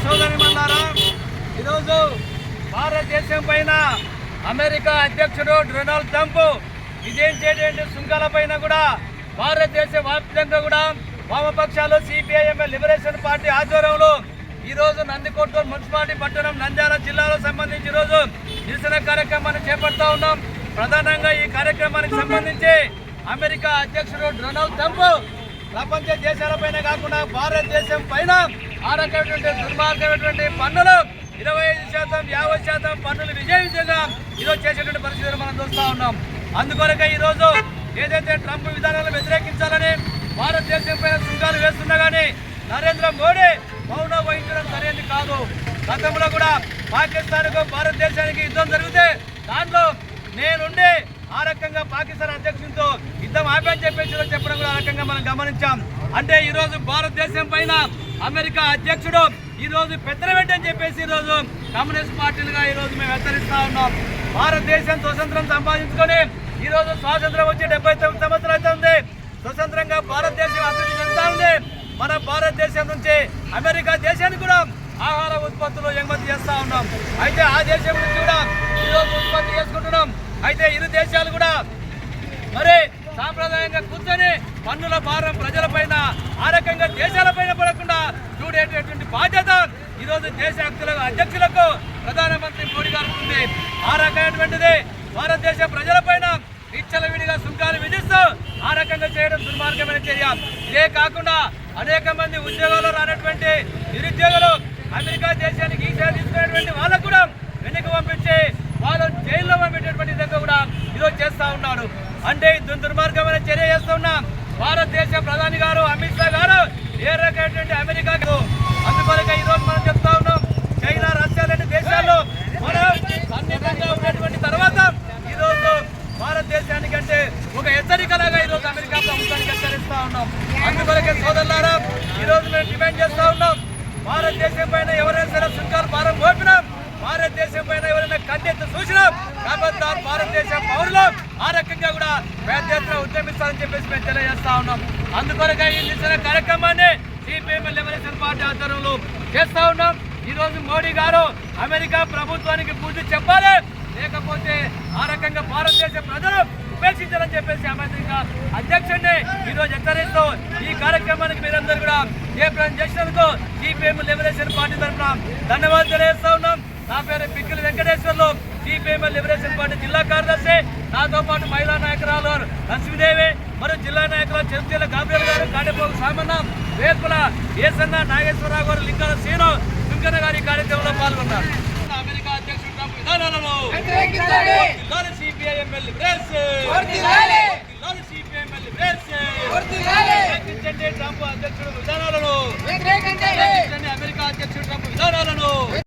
సోదరిమన్నారా, ఈరోజు భారతదేశం పైన అమెరికా అధ్యక్షుడు డొనాల్డ్ ట్రంప్ విధించేటువంటి సుంకాల పైన కూడా భారతదేశ వ్యాప్తంగా కూడా వామపక్షాలు సిపిఐఎంఎల్ లిబరేషన్ పార్టీ ఆధ్వర్యంలో ఈరోజు నందికొట్కూరు మున్సిపాలిటీ పట్టణం నంద్యాల జిల్లాలో సంబంధించి ఈరోజు నిరసన కార్యక్రమాన్ని చేపడతా ఉన్నాం. ప్రధానంగా ఈ కార్యక్రమానికి సంబంధించి అమెరికా అధ్యక్షుడు డొనాల్డ్ ట్రంప్ ప్రపంచ దేశాలపైన కాకుండా భారతదేశం పైన ఆ రకమైనటువంటి దుర్మార్గమైనటువంటి పన్నులు 25%, 50% పన్నులు విజయంగా ఈరోజు చేసేటువంటి పరిస్థితులు మనం చూస్తూ ఉన్నాం. అందుకొరకే ఈరోజు ఏదైతే ట్రంప్ విధానాలను వ్యతిరేకించాలని భారతదేశం పైన సుంకాలు వేస్తున్నా కానీ నరేంద్ర మోడీ మౌనం వహించడం సరైనది కాదు. గతంలో కూడా పాకిస్తాన్కు భారతదేశానికి యుద్ధం జరిగితే దాంట్లో నేనుండి ఆ రకంగా పాకిస్తాన్ అధ్యక్షుడితో యుద్ధం ఆపని చెప్పేసి చెప్పడం కూడా ఆ రకంగా మనం గమనించాం. అంటే ఈరోజు భారతదేశం పైన అమెరికా అధ్యక్షుడు ఈరోజు పెత్తనబెట్టని చెప్పేసి ఈరోజు కమ్యూనిస్ట్ పార్టీలుగా ఈరోజు మేము హెచ్చరిస్తా ఉన్నాం. భారతదేశం స్వతంత్రం సంపాదించుకొని ఈరోజు స్వాతంత్రం వచ్చి 79 సంవత్సరాలు అవుతుంది. స్వతంత్రంగా భారతదేశం అభివృద్ధి చెందుతా ఉంది. మన భారతదేశం నుంచి అమెరికా దేశానికి కూడా ఆహార ఉత్పత్తులు ఎగుమతి చేస్తా ఉన్నాం. అయితే ఆ దేశం నుంచి కూడా ఈరోజు ఉత్పత్తి చేసుకుంటున్నాం. అయితే ఇరు దేశాలు కూడా మరి సాంప్రదాయంగా కూర్చొని పన్నుల భారం ప్రజలపైన ఆ రకంగా దేశాలపైన పడకుండా చూడేటటువంటి బాధ్యత ఈరోజు దేశ అధ్యక్షులకు ప్రధానమంత్రి మోడీ గారికి ఉంది. ఆ రకమైనటువంటిది భారతదేశ ప్రజలపైన విచ్చలవిడిగా సుంకాలు విధిస్తూ ఆ రకంగా చేయడం దుర్మార్గమైన చర్య. ఇదే కాకుండా అనేక మంది ఉద్యోగాలు రానటువంటి నిరుద్యోగులు అమెరికా దేశానికి ఈసా తీసుకునేటువంటి వాళ్ళకు కూడా వెనక్కి పంపించి వాళ్ళని జైల్లో పంపేటటువంటి విధంగా కూడా ఈరోజు చేస్తా ఉన్నాడు. అంటే దుర్మార్గమైన చర్య చేస్తున్నాం. భారతదేశ ప్రధాని గారు అమిత్ షా గారు ఏ రకమైనటువంటి అమెరికాకు అందుకొరకే ఈరోజు మనం చెప్తా ఉన్నాం. చైనా, రష్యా లాంటి దేశాల్లో మనం సన్నిహితంగా ఉన్నటువంటి తర్వాత ఈరోజు భారతదేశానికి అంటే ఒక హెచ్చరికలాగా ఈరోజు అమెరికా ప్రభుత్వానికి హెచ్చరిస్తా ఉన్నాం. అందుకొరకే సోదరులారా, ఈరోజు మేము డిమాండ్ చేస్తా ఉన్నాం. భారతదేశం పైన ఎవరైనా సరే సుంకాలు భారం మోపినాం, భారతదేశం పైన ఎవరైనా కంటెత్తు చూసినాం కాబట్టి భారతదేశ పౌరులు ఆ రకంగా కూడా పెద్ద ఎత్తున ఉద్యమిస్తారని చెప్పేసి మేము తెలియజేస్తా ఉన్నాం. అందుకొరకే ఈ నిరసన కార్యక్రమాన్ని సిపిఎంఎల్ లిబరేషన్ పార్టీ ఆధ్వర్యంలో చేస్తా ఉన్నాం. ఈరోజు మోడీ గారు అమెరికా ప్రభుత్వానికి బుద్ధి చెప్పాలి, లేకపోతే ఆ రకంగా భారతదేశ ప్రజలు ఉపేక్షించాలని చెప్పేసి అమెరికా అధ్యక్షుడిని ఈరోజు హెచ్చరిస్తూ ఈ కార్యక్రమానికి మీరందరూ కూడా జయప్రదం చేసినందుకు సిపిఎంఎల్ లిబరేషన్ పార్టీ తరఫున ధన్యవాదాలు తెలియజేస్తా ఉన్నాం. నా పేరు Pikkili Venkateswarlu, CPML liberation party జిల్లా కార్యదర్శి. నాతో పాటు మహిళా నాయకురాలు లక్ష్మీదేవి మరియు జిల్లా నాయకురాలు చెంచుల గాబ్రియల్ గారు, కాడేపోగు సామన్న, వేర్పుల ఏసన్న, నాగేశ్వరరావు గారు, లింగాల శ్రీను, సుంకన్న గారి కార్యక్రమంలో పాల్గొన్నారు. అమెరికా అధ్యక్షుడు ట్రంప్ విధానాలను సిపిఐఎంఎల్ ట్రంప్ అధ్యక్షుడు విధానాలను అమెరికా అధ్యక్షుడు ట్రంప్ విధానాలను